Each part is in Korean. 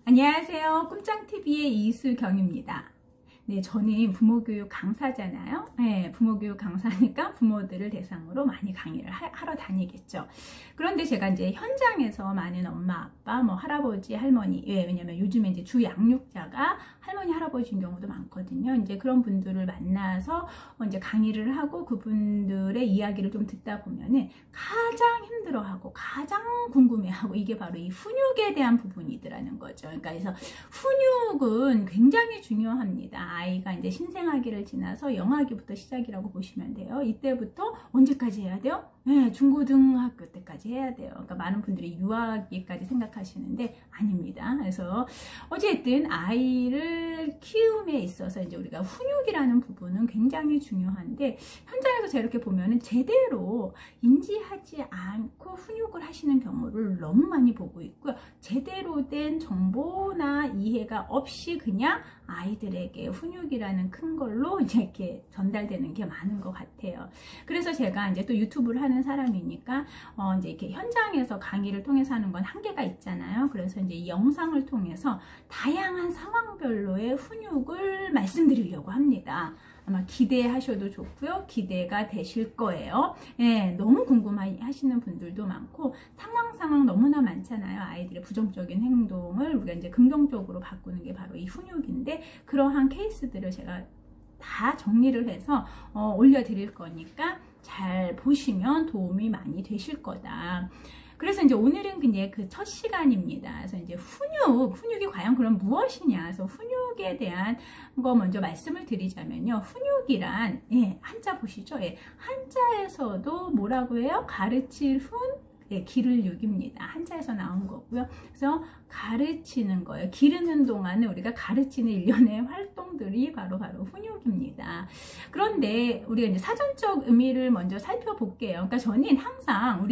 안녕하세요. 꿈짱TV의 이수경입니다. 네, 저는 부모교육 강사잖아요. 네, 부모교육 강사니까 부모들을 대상으로 많이 강의를 하러 다니겠죠. 그런데 제가 이제 현장에서 많은 엄마, 아빠, 뭐 할아버지, 할머니, 왜냐면 요즘에 이제 주 양육자가 할머니, 할아버지인 경우도 많거든요. 이제 그런 분들을 만나서 이제 강의를 하고 그분들의 이야기를 좀 듣다 보면은 가장 힘들어하고 가장 궁금해하고 이게 바로 이 훈육에 대한 부분이더라는 거죠. 그러니까 그래서 훈육은 굉장히 중요합니다. 아이가 이제 신생아기를 지나서 영아기부터 시작이라고 보시면 돼요. 이때부터 언제까지 해야 돼요? 네, 중고등학교 때까지 해야 돼요. 그러니까 많은 분들이 유아기까지 생각하시는데 아닙니다. 그래서 어쨌든 아이를 키움에 있어서 이제 우리가 훈육이라는 부분은 굉장히 중요한데 현장에서 제가 이렇게 보면은 제대로 인지하지 않고 훈육을 하시는 경우를 너무 많이 보고 있고요. 제대로 된 정보나 이해가 없이 그냥 아이들에게 훈육이라는 큰 걸로 이렇게 전달되는 게 많은 것 같아요. 그래서 제가 이제 또 유튜브를 하는 사람이니까 이제 이렇게 현장에서 강의를 통해서 하는 건 한계가 있잖아요. 그래서 이제 이 영상을 통해서 다양한 상황별로의 훈육을 말씀드리려고 합니다. 아마 기대하셔도 좋고요. 기대가 되실 거예요. 예, 너무 궁금하시는 분들도 많고 상황 너무나 많잖아요. 아이들의 부정적인 행동을 우리가 이제 긍정적으로 바꾸는 게 바로 이 훈육인데 그러한 케이스들을 제가 다 정리를 해서 올려드릴 거니까 잘 보시면 도움이 많이 되실 거다. 그래서 이제 오늘은 이제 그 첫 시간입니다. 그래서 이제 훈육이 과연 그럼 무엇이냐? 그래서 훈육에 대한 거 먼저 말씀을 드리자면요. 훈육이란, 한자 보시죠? 한자에서도 뭐라고 해요? 가르칠 기를 육입니다. 한자에서 나온 거고요. 그래서 가르치는 거예요. 기르는 동안은 우리가 가르치는 일련의 활동들이 바로 훈육입니다. 그런데 우리가 이제 사전적 의미를 먼저 살펴볼게요. 그러니까 저는 항상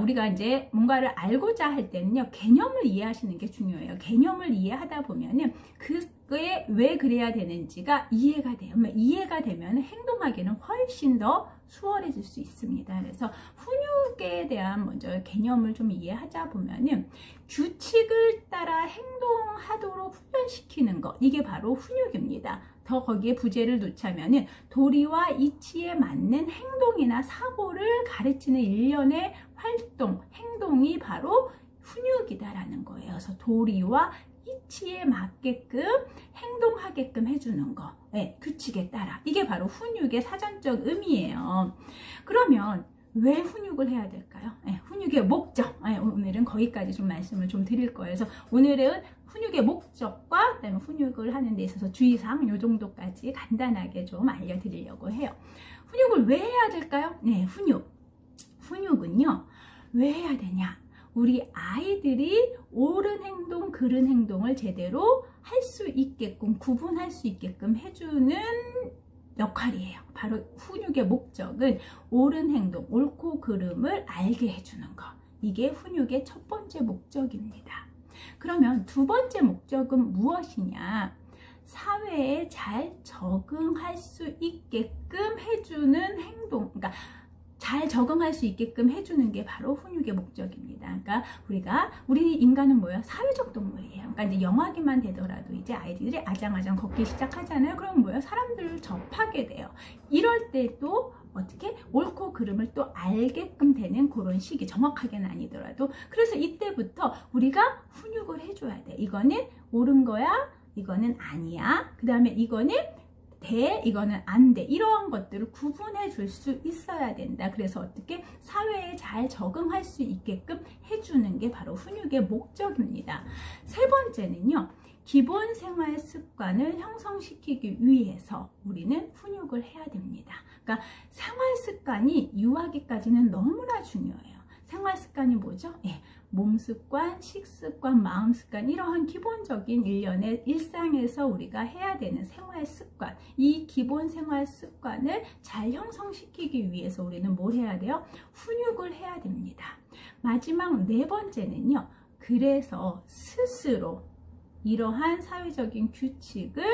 우리가 이제 뭔가를 알고자 할 때는요, 개념을 이해하시는 게 중요해요. 개념을 이해하다 보면은 그게 왜 그래야 되는지가 이해가 돼요. 이해가 되면 행동하기는 훨씬 더 수월해질 수 있습니다. 그래서 훈육에 대한 먼저 개념을 좀 이해하자 보면은 규칙을 따라 행동하도록 훈련시키는 것, 이게 바로 훈육입니다. 더 거기에 부제를 놓자면은 도리와 이치에 맞는 행동이나 사고를 가르치는 일련의 활동, 행동이 바로 훈육이다라는 거예요. 그래서 도리와 이치에 맞게끔 행동하게끔 해주는 거, 규칙에 따라. 이게 바로 훈육의 사전적 의미예요. 그러면 왜 훈육을 해야 될까요? 훈육의 목적. 오늘은 거기까지 좀 말씀을 좀 드릴 거예요. 그래서 오늘은 훈육의 목적과 그다음에 훈육을 하는 데 있어서 주의사항 요 정도까지 간단하게 좀 알려드리려고 해요. 훈육을 왜 해야 될까요? 훈육은요. 왜 해야 되냐? 우리 아이들이 옳은 행동, 그른 행동을 제대로 할 수 있게끔, 구분할 수 있게끔 해주는 역할이에요. 바로 훈육의 목적은 옳은 행동, 옳고 그름을 알게 해주는 것. 이게 훈육의 첫 번째 목적입니다. 그러면 두 번째 목적은 무엇이냐? 사회에 잘 적응할 수 있게끔 해주는 행동, 그러니까 잘 적응할 수 있게끔 해주는 게 바로 훈육의 목적입니다. 그러니까 우리 인간은 뭐예요? 사회적 동물이에요. 그러니까 이제 영아기만 되더라도 이제 아이들이 아장아장 걷기 시작하잖아요. 그럼 뭐예요? 사람들을 접하게 돼요. 이럴 때 또 어떻게 옳고 그름을 또 알게끔 되는 그런 시기, 정확하게는 아니더라도. 그래서 이때부터 우리가 훈육을 해줘야 돼. 이거는 옳은 거야, 이거는 아니야. 그 다음에 이거는 돼, 이거는 안 돼. 이러한 것들을 구분해 줄 수 있어야 된다. 그래서 어떻게 사회에 잘 적응할 수 있게끔 해주는 게 바로 훈육의 목적입니다. 세 번째는요. 기본 생활 습관을 형성시키기 위해서 우리는 훈육을 해야 됩니다. 그러니까 생활 습관이 유아기까지는 너무나 중요해요. 생활 습관이 뭐죠? 몸 습관, 식습관, 마음 습관, 이러한 기본적인 일련의 일상에서 우리가 해야 되는 생활 습관, 이 기본 생활 습관을 잘 형성시키기 위해서 우리는 뭘 해야 돼요? 훈육을 해야 됩니다. 마지막 네 번째는요. 그래서 스스로 이러한 사회적인 규칙을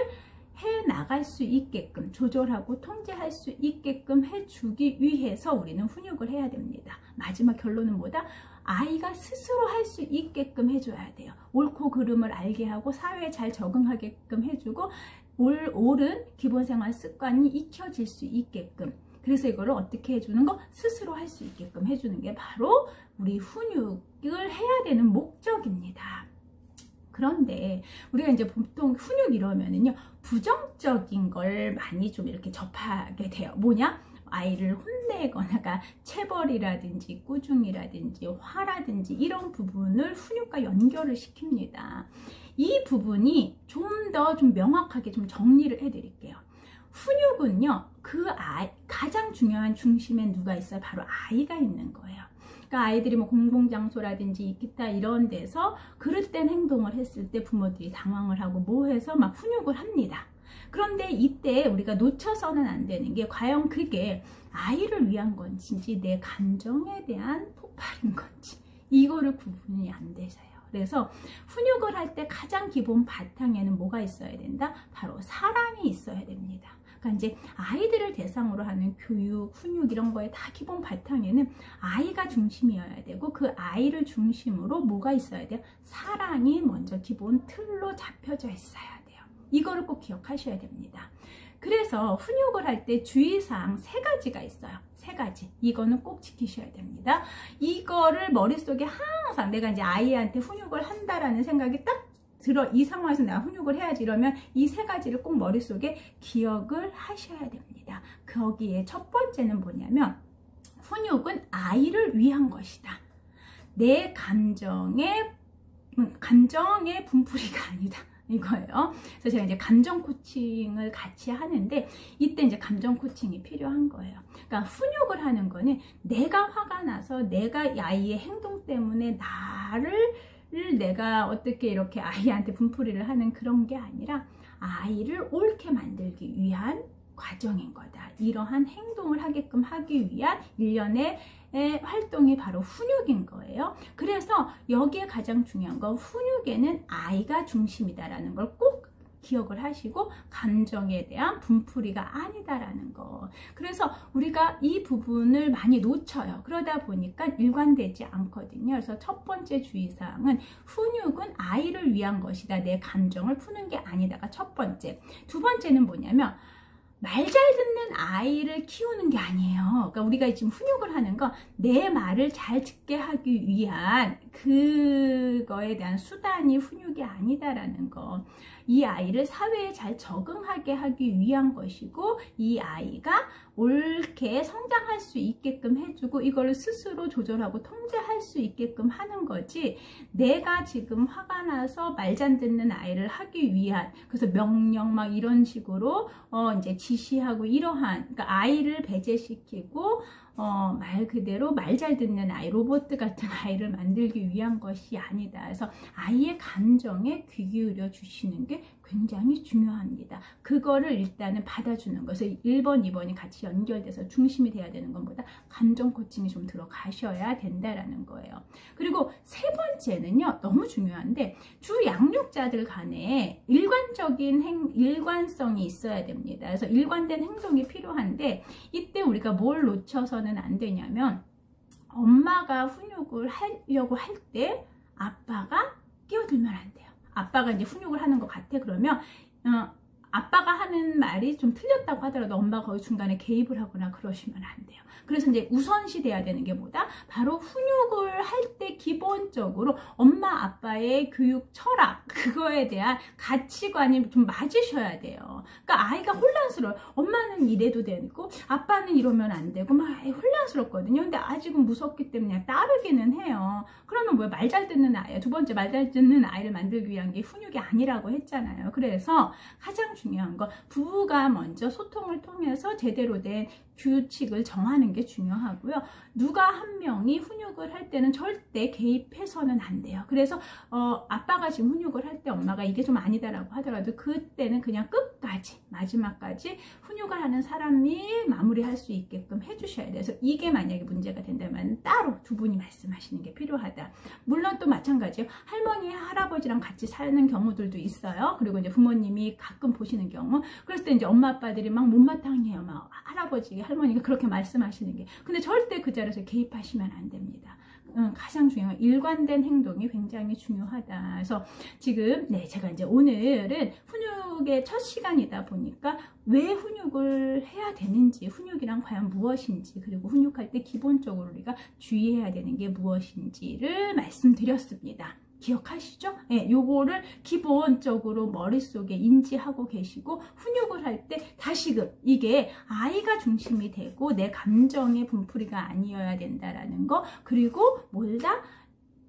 해 나갈 수 있게끔 조절하고 통제할 수 있게끔 해주기 위해서 우리는 훈육을 해야 됩니다. 마지막 결론은 뭐다? 아이가 스스로 할 수 있게끔 해줘야 돼요. 옳고 그름을 알게 하고 사회에 잘 적응하게끔 해주고 옳은 기본생활 습관이 익혀질 수 있게끔. 그래서 이거를 어떻게 해주는 거? 스스로 할 수 있게끔 해주는 게 바로 우리 훈육을 해야 되는 목적입니다. 그런데 우리가 이제 보통 훈육 이러면은요, 부정적인 걸 많이 좀 이렇게 접하게 돼요. 뭐냐? 아이를 혼내거나 체벌이라든지 꾸중이라든지 화라든지 이런 부분을 훈육과 연결을 시킵니다. 이 부분이 좀 더 명확하게 좀 정리를 해드릴게요. 훈육은요, 가장 중요한 중심에 누가 있어요? 바로 아이가 있는 거예요. 그러니까 아이들이 뭐 공공장소라든지 기타 이런 데서 그릇된 행동을 했을 때 부모들이 당황을 하고 뭐 해서 막 훈육을 합니다. 그런데 이때 우리가 놓쳐서는 안 되는 게 과연 그게 아이를 위한 건지 내 감정에 대한 폭발인 건지 이거를 구분이 안 되세요. 그래서 훈육을 할 때 가장 기본 바탕에는 뭐가 있어야 된다? 바로 사랑이 있어야 됩니다. 그러니까 이제 아이들을 대상으로 하는 교육, 훈육 이런 거에 다 기본 바탕에는 아이가 중심이어야 되고 그 아이를 중심으로 뭐가 있어야 돼요? 사랑이 먼저 기본 틀로 잡혀져 있어야 돼요. 이거를 꼭 기억하셔야 됩니다. 그래서 훈육을 할 때 주의사항 3가지가 있어요. 3가지. 이거는 꼭 지키셔야 됩니다. 이거를 머릿속에 항상 내가 이제 아이한테 훈육을 한다라는 생각이 딱 들어, 이 상황에서 내가 훈육을 해야지 이러면 이 3가지를 꼭 머릿속에 기억을 하셔야 됩니다. 거기에 첫 번째는 뭐냐면 훈육은 아이를 위한 것이다. 내 감정의 분풀이가 아니다. 이거예요. 그래서 제가 이제 감정 코칭을 같이 하는데 이때 이제 감정 코칭이 필요한 거예요. 그러니까 훈육을 하는 거는 내가 화가 나서 내가 아이의 행동 때문에 내가 어떻게 이렇게 아이한테 분풀이를 하는 그런 게 아니라 아이를 옳게 만들기 위한 과정인 거다. 이러한 행동을 하게끔 하기 위한 일련의 활동이 바로 훈육인 거예요. 그래서 여기에 가장 중요한 건 훈육에는 아이가 중심이다라는 걸 꼭 기억을 하시고 감정에 대한 분풀이가 아니다라는 거. 그래서 우리가 이 부분을 많이 놓쳐요. 그러다 보니까 일관되지 않거든요. 그래서 첫 번째 주의사항은 훈육은 아이를 위한 것이다. 내 감정을 푸는 게 아니다가 첫 번째. 두 번째는 뭐냐면 말 잘 듣는 아이를 키우는 게 아니에요. 그러니까 우리가 지금 훈육을 하는 건 내 말을 잘 듣게 하기 위한 그거에 대한 수단이 훈육이 아니다라는 거. 이 아이를 사회에 잘 적응하게 하기 위한 것이고 이 아이가 옳게 성장할 수 있게끔 해주고 이걸 스스로 조절하고 통제할 수 있게끔 하는 거지 내가 지금 화가 나서 말 잘 듣는 아이를 하기 위한 그래서 명령 막 이런 식으로 이제 지시하고 이러한 그러니까 아이를 배제시키고 말 그대로 말 잘 듣는 아이, 로봇 같은 아이를 만들기 위한 것이 아니다. 그래서 아이의 감정에 귀 기울여 주시는 게 굉장히 중요합니다. 그거를 일단은 받아주는 것을 1번, 2번이 같이 연결돼서 중심이 돼야 되는 것보다 감정 코칭이 좀 들어가셔야 된다라는 거예요. 그리고 세 번째는요, 너무 중요한데 주 양육자들 간에 일관성이 있어야 됩니다. 그래서 일관된 행동이 필요한데 이때 우리가 뭘 놓쳐서는 안 되냐면 엄마가 훈육을 하려고 할 때 아빠가 끼어들면 안 돼요. 아빠가 이제 훈육을 하는 것 같아. 그러면 아빠가 하는 말이 좀 틀렸다고 하더라도 엄마가 거기 중간에 개입을 하거나 그러시면 안 돼요. 그래서 이제 우선시 돼야 되는 게 뭐다? 바로 훈육을 할 때 기본적으로 엄마 아빠의 교육 철학 그거에 대한 가치관이 좀 맞으셔야 돼요. 그러니까 아이가 혼란스러워요. 엄마는 이래도 되고 아빠는 이러면 안 되고 막 혼란스럽거든요. 근데 아직은 무섭기 때문에 따르기는 해요. 그러면 뭐야? 말 잘 듣는 아이, 두 번째 말 잘 듣는 아이를 만들기 위한 게 훈육이 아니라고 했잖아요. 그래서 가장 중요한 건 부부가 먼저 소통을 통해서 제대로 된 규칙을 정하는 게 중요하고요. 누가 한 명이 훈육을 할 때는 절대 개입해서는 안 돼요. 그래서 아빠가 지금 훈육을 할 때 엄마가 이게 좀 아니다라고 하더라도 그때는 그냥 끝까지 마지막까지 훈육을 하는 사람이 마무리할 수 있게끔 해주셔야 돼요. 그래서 이게 만약에 문제가 된다면 따로 두 분이 말씀하시는 게 필요하다. 물론 또 마찬가지예요. 할머니, 할아버지랑 같이 사는 경우들도 있어요. 그리고 이제 부모님이 가끔 보시는 경우, 그랬을 때 이제 엄마 아빠들이 막 못마땅해요. 막 할아버지, 할머니가 그렇게 말씀하시는 게. 근데 절대 그 자리에서 개입하시면 안 됩니다. 가장 중요한 일관된 행동이 굉장히 중요하다. 그래서 지금 제가 이제 오늘은 훈육의 첫 시간이다 보니까 왜 훈육을 해야 되는지, 훈육이란 과연 무엇인지, 그리고 훈육할 때 기본적으로 우리가 주의해야 되는 게 무엇인지를 말씀드렸습니다. 기억하시죠? 요거를 기본적으로 머릿속에 인지하고 계시고, 훈육을 할 때 다시금 이게 아이가 중심이 되고 내 감정의 분풀이가 아니어야 된다라는 거, 그리고 뭘다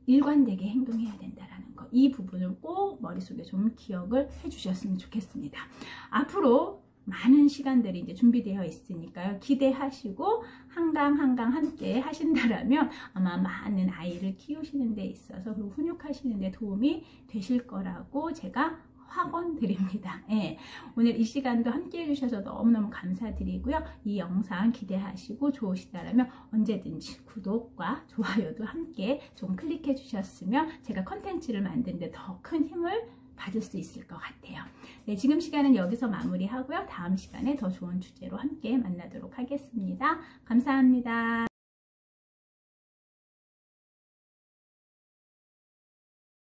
일관되게 행동해야 된다라는 거, 이 부분을 꼭 머릿속에 좀 기억을 해주셨으면 좋겠습니다. 앞으로 많은 시간들이 이제 준비되어 있으니까요. 기대하시고 한강 함께 하신다라면 아마 많은 아이를 키우시는 데 있어서, 그리고 훈육하시는 데 도움이 되실 거라고 제가 확언드립니다. 오늘 이 시간도 함께 해주셔서 너무너무 감사드리고요. 이 영상 기대하시고 좋으시다라면 언제든지 구독과 좋아요도 함께 좀 클릭해 주셨으면 제가 컨텐츠를 만드는데 더 큰 힘을 받을 수 있을 것 같아요. 지금 시간은 여기서 마무리하고요. 다음 시간에 더 좋은 주제로 함께 만나도록 하겠습니다. 감사합니다.